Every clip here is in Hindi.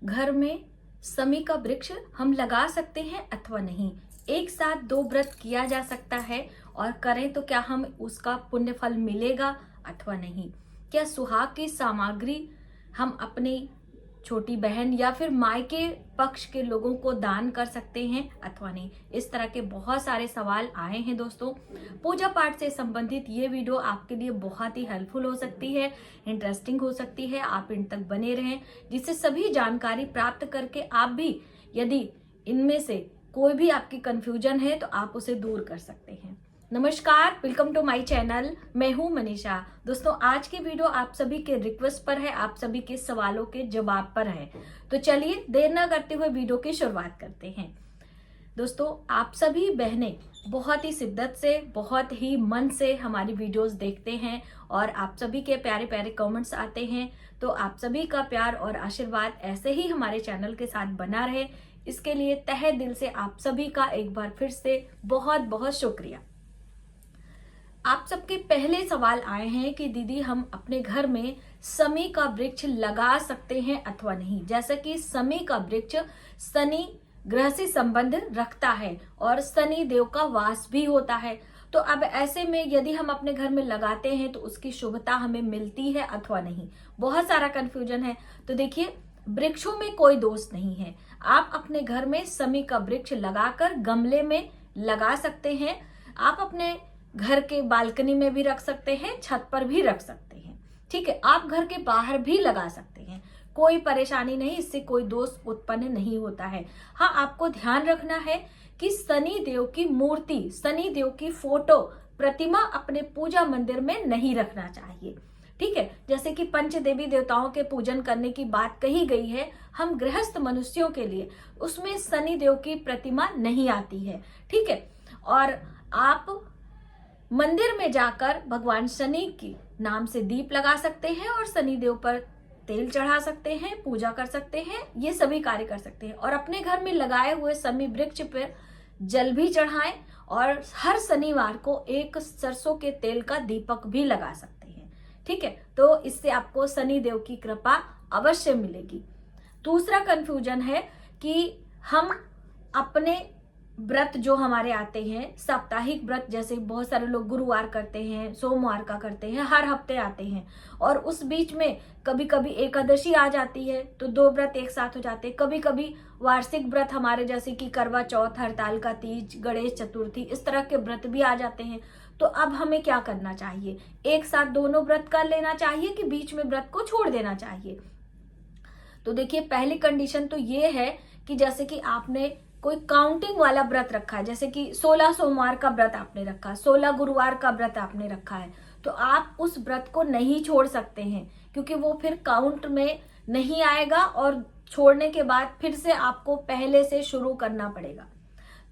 घर में समी का वृक्ष हम लगा सकते हैं अथवा नहीं? एक साथ दो व्रत किया जा सकता है और करें तो क्या हम उसका पुण्य फल मिलेगा अथवा नहीं? क्या सुहाग की सामग्री हम अपनी छोटी बहन या फिर मायके पक्ष के लोगों को दान कर सकते हैं अथवा नहीं? इस तरह के बहुत सारे सवाल आए हैं दोस्तों। पूजा पाठ से संबंधित ये वीडियो आपके लिए बहुत ही हेल्पफुल हो सकती है, इंटरेस्टिंग हो सकती है। आप इन तक बने रहें, जिससे सभी जानकारी प्राप्त करके आप भी, यदि इनमें से कोई भी आपकी कंफ्यूजन है तो आप उसे दूर कर सकते हैं। नमस्कार, वेलकम टू माय चैनल। मैं हूं मनीषा। दोस्तों, आज की वीडियो आप सभी के रिक्वेस्ट पर है, आप सभी के सवालों के जवाब पर है। तो चलिए देर न करते हुए वीडियो की शुरुआत करते हैं। दोस्तों, आप सभी बहनें बहुत ही शिद्दत से, बहुत ही मन से हमारी वीडियोस देखते हैं और आप सभी के प्यारे प्यारे कमेंट्स आते हैं। तो आप सभी का प्यार और आशीर्वाद ऐसे ही हमारे चैनल के साथ बना रहे, इसके लिए तहे दिल से आप सभी का एक बार फिर से बहुत बहुत शुक्रिया। आप सबके पहले सवाल आए हैं कि दीदी हम अपने घर में समी का वृक्ष लगा सकते हैं अथवा नहीं। जैसा कि समी का वृक्ष शनि ग्रह से संबंध रखता है और शनि देव का वास भी होता है। तो अब ऐसे में यदि हम अपने घर में लगाते हैं तो उसकी शुभता हमें मिलती है अथवा नहीं? बहुत सारा कंफ्यूजन है। तो देखिए, वृक्षों में कोई दोष नहीं है। आप अपने घर में समी का वृक्ष लगाकर गमले में लगा सकते हैं। आप अपने घर के बालकनी में भी रख सकते हैं, छत पर भी रख सकते हैं। ठीक है, आप घर के बाहर भी लगा सकते हैं, कोई परेशानी नहीं, इससे कोई दोष उत्पन्न नहीं होता है। हाँ, आपको ध्यान रखना है कि शनि देव की मूर्ति, शनि देव की फोटो, प्रतिमा अपने पूजा मंदिर में नहीं रखना चाहिए। ठीक है, जैसे कि पंच देवी देवताओं के पूजन करने की बात कही गई है, हम गृहस्थ मनुष्यों के लिए उसमें शनि देव की प्रतिमा नहीं आती है। ठीक है, और आप मंदिर में जाकर भगवान शनि के नाम से दीप लगा सकते हैं और शनि देव पर तेल चढ़ा सकते हैं, पूजा कर सकते हैं, ये सभी कार्य कर सकते हैं। और अपने घर में लगाए हुए समी वृक्ष पर जल भी चढ़ाएं और हर शनिवार को एक सरसों के तेल का दीपक भी लगा सकते हैं। ठीक है, तो इससे आपको शनि देव की कृपा अवश्य मिलेगी। दूसरा कंफ्यूजन है कि हम अपने व्रत जो हमारे आते हैं, साप्ताहिक व्रत, जैसे बहुत सारे लोग गुरुवार करते हैं, सोमवार का करते हैं, हर हफ्ते आते हैं, और उस बीच में कभी कभी एकादशी आ जाती है तो दो व्रत एक साथ हो जाते हैं। कभी कभी वार्षिक व्रत हमारे, जैसे कि करवा चौथ, हड़ताल का तीज, गणेश चतुर्थी, इस तरह के व्रत भी आ जाते हैं। तो अब हमें क्या करना चाहिए? एक साथ दोनों व्रत कर लेना चाहिए कि बीच में व्रत को छोड़ देना चाहिए? तो देखिए, पहली कंडीशन तो ये है कि जैसे कि आपने कोई काउंटिंग वाला व्रत रखा है, जैसे कि 16 सोमवार का व्रत आपने रखा, 16 गुरुवार का व्रत आपने रखा है, तो आप उस व्रत को नहीं छोड़ सकते हैं, क्योंकि वो फिर काउंट में नहीं आएगा और छोड़ने के बाद फिर से आपको पहले से शुरू करना पड़ेगा।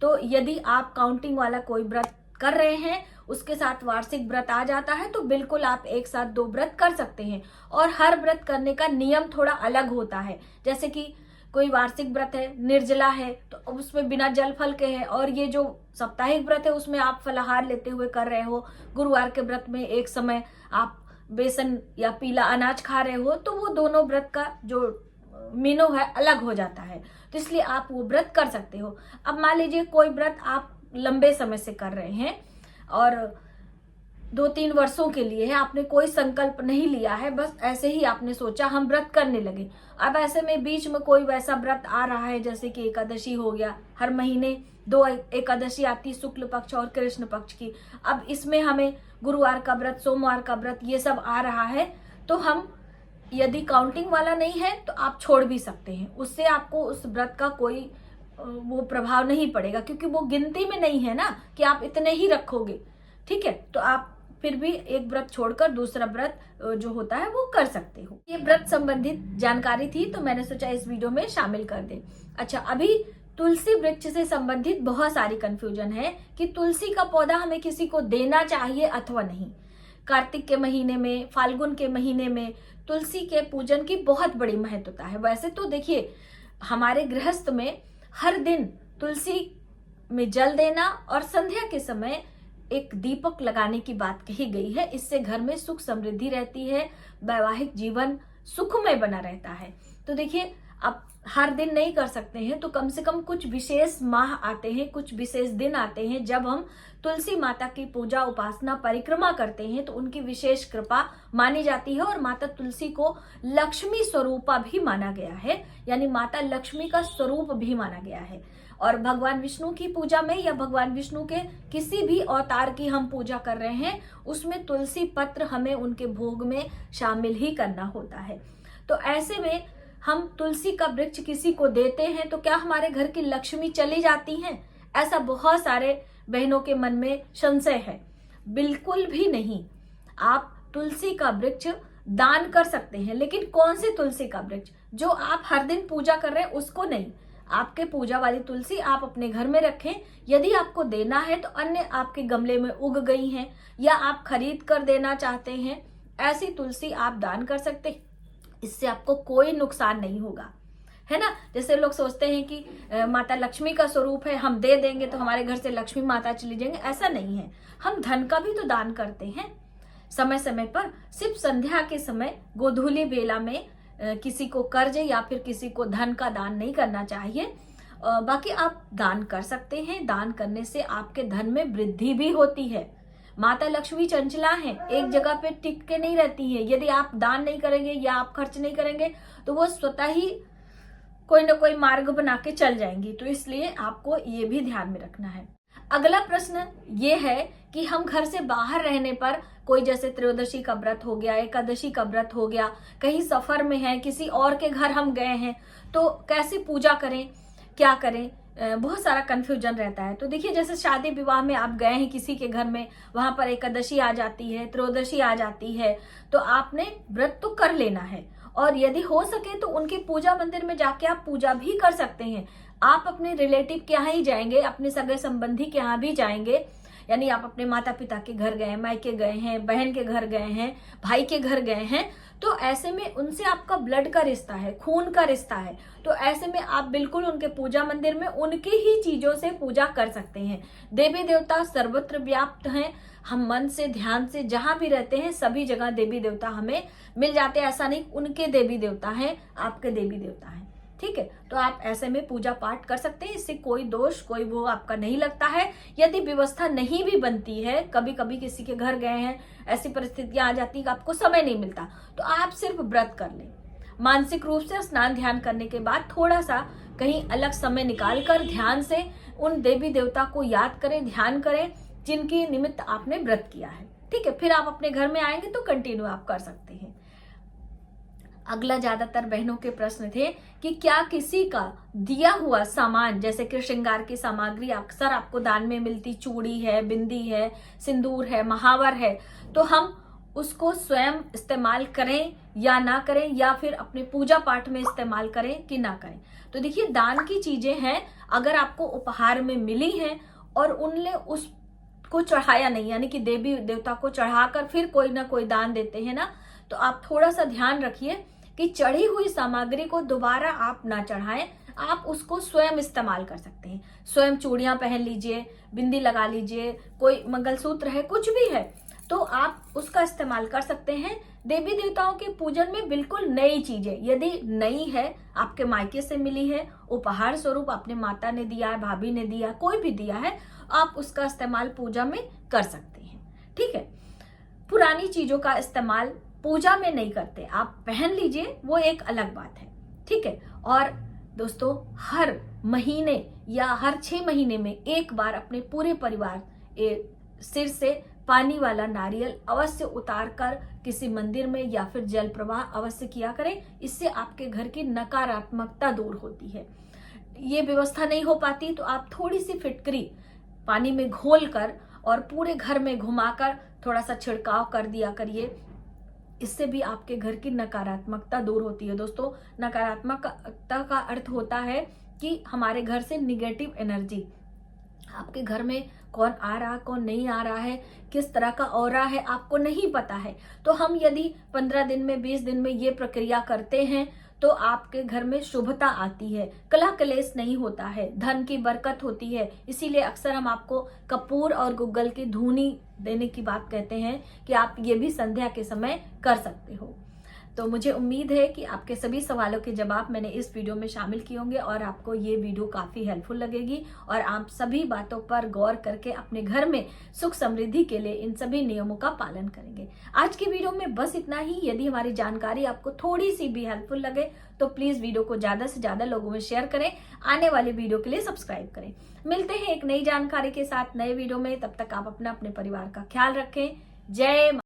तो यदि आप काउंटिंग वाला कोई व्रत कर रहे हैं, उसके साथ वार्षिक व्रत आ जाता है, तो बिल्कुल आप एक साथ दो व्रत कर सकते हैं। और हर व्रत करने का नियम थोड़ा अलग होता है। जैसे कि कोई वार्षिक व्रत है, निर्जला है, तो उसमें बिना जल फल के है, और ये जो साप्ताहिक व्रत है उसमें आप फलाहार लेते हुए कर रहे हो। गुरुवार के व्रत में एक समय आप बेसन या पीला अनाज खा रहे हो, तो वो दोनों व्रत का जो मीनो है अलग हो जाता है। तो इसलिए आप वो व्रत कर सकते हो। अब मान लीजिए कोई व्रत आप लंबे समय से कर रहे हैं और 2-3 वर्षों के लिए है, आपने कोई संकल्प नहीं लिया है, बस ऐसे ही आपने सोचा हम व्रत करने लगे। अब ऐसे में बीच में कोई वैसा व्रत आ रहा है, जैसे कि एकादशी हो गया, हर महीने 2 एकादशी आती, शुक्ल पक्ष और कृष्ण पक्ष की। अब इसमें हमें गुरुवार का व्रत, सोमवार का व्रत, ये सब आ रहा है, तो हम यदि काउंटिंग वाला नहीं है तो आप छोड़ भी सकते हैं। उससे आपको उस व्रत का कोई वो प्रभाव नहीं पड़ेगा, क्योंकि वो गिनती में नहीं है ना कि आप इतने ही रखोगे। ठीक है, तो आप फिर भी एक व्रत छोड़कर दूसरा व्रत जो होता है वो कर सकते हो। ये व्रत संबंधित जानकारी थी, तो मैंने सोचा इस वीडियो में शामिल कर दें। अच्छा, अभी तुलसी वृक्ष से संबंधित बहुत सारी कंफ्यूजन है कि तुलसी का पौधा हमें किसी को देना चाहिए अथवा नहीं। कार्तिक के महीने में, फाल्गुन के महीने में तुलसी के पूजन की बहुत बड़ी महत्वता है। वैसे तो देखिए, हमारे गृहस्थ में हर दिन तुलसी में जल देना और संध्या के समय एक दीपक लगाने की बात कही गई है। इससे घर में सुख समृद्धि रहती है, वैवाहिक जीवन सुखमय बना रहता है। तो देखिए, अब हर दिन नहीं कर सकते हैं तो कम से कम कुछ विशेष माह आते हैं, कुछ विशेष दिन आते हैं जब हम तुलसी माता की पूजा उपासना परिक्रमा करते हैं, तो उनकी विशेष कृपा मानी जाती है। और माता तुलसी को लक्ष्मी स्वरूपा भी माना गया है, यानी माता लक्ष्मी का स्वरूप भी माना गया है। और भगवान विष्णु की पूजा में या भगवान विष्णु के किसी भी अवतार की हम पूजा कर रहे हैं, उसमें तुलसी पत्र हमें उनके भोग में शामिल ही करना होता है। तो ऐसे में हम तुलसी का वृक्ष किसी को देते हैं तो क्या हमारे घर की लक्ष्मी चली जाती हैं? ऐसा बहुत सारे बहनों के मन में संशय है। बिल्कुल भी नहीं। आप तुलसी का वृक्ष दान कर सकते हैं, लेकिन कौन से तुलसी का वृक्ष? जो आप हर दिन पूजा कर रहे हैं उसको नहीं। आपके पूजा वाली तुलसी आप अपने घर में रखें। यदि आपको देना है तो अन्य आपके गमले में उग गई हैं या आप खरीद कर देना चाहते हैं, ऐसी तुलसी आप दान कर सकते हैं। इससे आपको कोई नुकसान नहीं होगा, है ना। जैसे लोग सोचते हैं कि माता लक्ष्मी का स्वरूप है, हम दे देंगे तो हमारे घर से लक्ष्मी माता चली जाएंगे, ऐसा नहीं है। हम धन का भी तो दान करते हैं समय समय पर। सिर्फ संध्या के समय गोधूली बेला में किसी को कर्ज या फिर किसी को धन का दान नहीं करना चाहिए। बाकी आप दान कर सकते हैं। दान करने से आपके धन में वृद्धि भी होती है। माता लक्ष्मी चंचला हैं, एक जगह पे टिक के नहीं रहती है। यदि आप दान नहीं करेंगे या आप खर्च नहीं करेंगे तो वो स्वतः ही कोई ना कोई मार्ग बना के चल जाएंगी। तो इसलिए आपको ये भी ध्यान में रखना है। अगला प्रश्न ये है कि हम घर से बाहर रहने पर, कोई जैसे त्रयोदशी का व्रत हो गया, एकादशी का व्रत हो गया, कहीं सफर में है, किसी और के घर हम गए हैं, तो कैसे पूजा करें, क्या करें? बहुत सारा कंफ्यूजन रहता है। तो देखिए, जैसे शादी विवाह में आप गए हैं किसी के घर में, वहां पर एकादशी आ जाती है, त्रयोदशी आ जाती है, तो आपने व्रत तो कर लेना है। और यदि हो सके तो उनके पूजा मंदिर में जाके आप पूजा भी कर सकते हैं। आप अपने रिलेटिव के यहाँ ही जाएंगे, अपने सगे संबंधी के यहाँ भी जाएंगे, यानी आप अपने माता पिता के घर गए, मायके गए हैं, बहन के घर गए हैं, भाई के घर गए हैं, तो ऐसे में उनसे आपका ब्लड का रिश्ता है, खून का रिश्ता है। तो ऐसे में आप बिल्कुल उनके पूजा मंदिर में उनकी ही चीजों से पूजा कर सकते हैं। देवी देवता सर्वत्र व्याप्त हैं। हम मन से, ध्यान से जहां भी रहते हैं सभी जगह देवी देवता हमें मिल जाते हैं। ऐसा नहीं उनके देवी देवता हैं, आपके देवी देवता हैं, ठीक है। तो आप ऐसे में पूजा पाठ कर सकते हैं। इससे कोई दोष, कोई वो आपका नहीं लगता है। यदि व्यवस्था नहीं भी बनती है, कभी कभी किसी के घर गए हैं, ऐसी परिस्थितियां आ जाती है कि आपको समय नहीं मिलता, तो आप सिर्फ व्रत कर लें। मानसिक रूप से स्नान ध्यान करने के बाद थोड़ा सा कहीं अलग समय निकाल कर ध्यान से उन देवी देवता को याद करें, ध्यान करें जिनकी निमित्त आपने व्रत किया है, ठीक है। फिर आप अपने घर में आएंगे तो कंटिन्यू आप कर सकते हैं। अगला ज्यादातर बहनों के प्रश्न थे कि क्या किसी का दिया हुआ सामान, जैसे कि श्रृंगार की सामग्री अक्सर आपको दान में मिलती, चूड़ी है, बिंदी है, सिंदूर है, महावर है, तो हम उसको स्वयं इस्तेमाल करें या ना करें, या फिर अपने पूजा पाठ में इस्तेमाल करें कि ना करें? तो देखिए, दान की चीजें हैं, अगर आपको उपहार में मिली हैं और उनने उसको चढ़ाया नहीं, यानी कि देवी देवता को चढ़ाकर फिर कोई ना कोई दान देते हैं ना, तो आप थोड़ा सा ध्यान रखिए कि चढ़ी हुई सामग्री को दोबारा आप ना चढ़ाएं। आप उसको स्वयं इस्तेमाल कर सकते हैं। स्वयं चूड़ियां पहन लीजिए, बिंदी लगा लीजिए, कोई मंगलसूत्र है, कुछ भी है तो आप उसका इस्तेमाल कर सकते हैं। देवी देवताओं के पूजन में बिल्कुल नई चीजें, यदि नई है, आपके मायके से मिली है, उपहार स्वरूप आपने माता ने दिया है, भाभी ने दिया, कोई भी दिया है, आप उसका इस्तेमाल पूजा में कर सकते हैं, ठीक है। पुरानी चीजों का इस्तेमाल पूजा में नहीं करते, आप पहन लीजिए, वो एक अलग बात है, ठीक है। और दोस्तों, हर महीने या हर 6 महीने में एक बार अपने पूरे परिवार सिर से पानी वाला नारियल अवश्य उतार कर किसी मंदिर में या फिर जल प्रवाह अवश्य किया करें। इससे आपके घर की नकारात्मकता दूर होती है। ये व्यवस्था नहीं हो पाती तो आप थोड़ी सी फिटकरी पानी में घोल कर और पूरे घर में घुमाकर थोड़ा सा छिड़काव कर दिया करिए। इससे भी आपके घर की नकारात्मकता दूर होती है। दोस्तों, नकारात्मकता का अर्थ होता है कि हमारे घर से निगेटिव एनर्जी, आपके घर में कौन आ रहा, कौन नहीं आ रहा है, किस तरह का ऑरा है, आपको नहीं पता है। तो हम यदि 15 दिन में, 20 दिन में ये प्रक्रिया करते हैं तो आपके घर में शुभता आती है, कलह कलेश नहीं होता है, धन की बरकत होती है। इसीलिए अक्सर हम आपको कपूर और गुग्गल की धूनी देने की बात कहते हैं कि आप ये भी संध्या के समय कर सकते हो। तो मुझे उम्मीद है कि आपके सभी सवालों के जवाब मैंने इस वीडियो में शामिल किए होंगे और आपको ये वीडियो काफ़ी हेल्पफुल लगेगी और आप सभी बातों पर गौर करके अपने घर में सुख समृद्धि के लिए इन सभी नियमों का पालन करेंगे। आज की वीडियो में बस इतना ही। यदि हमारी जानकारी आपको थोड़ी सी भी हेल्पफुल लगे तो प्लीज़ वीडियो को ज़्यादा से ज़्यादा लोगों में शेयर करें। आने वाले वीडियो के लिए सब्सक्राइब करें। मिलते हैं एक नई जानकारी के साथ नए वीडियो में। तब तक आप अपने परिवार का ख्याल रखें। जय